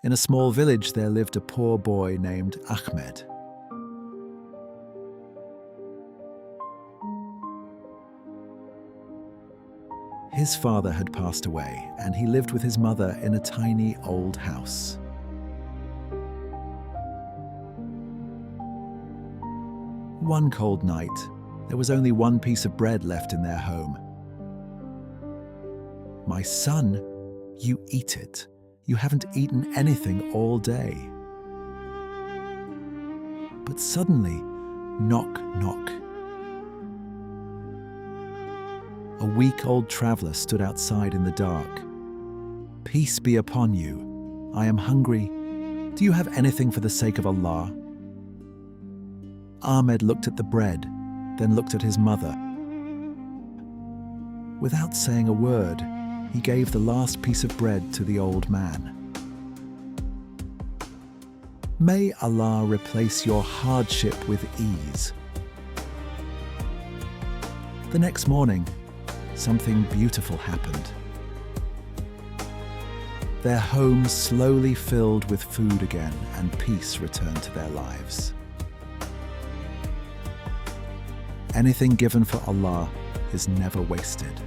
In a small village, there lived a poor boy named Ahmed. His father had passed away, and he lived with his mother in a tiny old house. One cold night, there was only one piece of bread left in their home. "My son, you eat it. You haven't eaten anything all day." But suddenly, knock, knock. A week-old traveler stood outside in the dark. "Peace be upon you. I am hungry. Do you have anything for the sake of Allah?" Ahmed looked at the bread, then looked at his mother. Without saying a word, he gave the last piece of bread to the old man. "May Allah replace your hardship with ease." The next morning, something beautiful happened. Their home slowly filled with food again, and peace returned to their lives. Anything given for Allah is never wasted.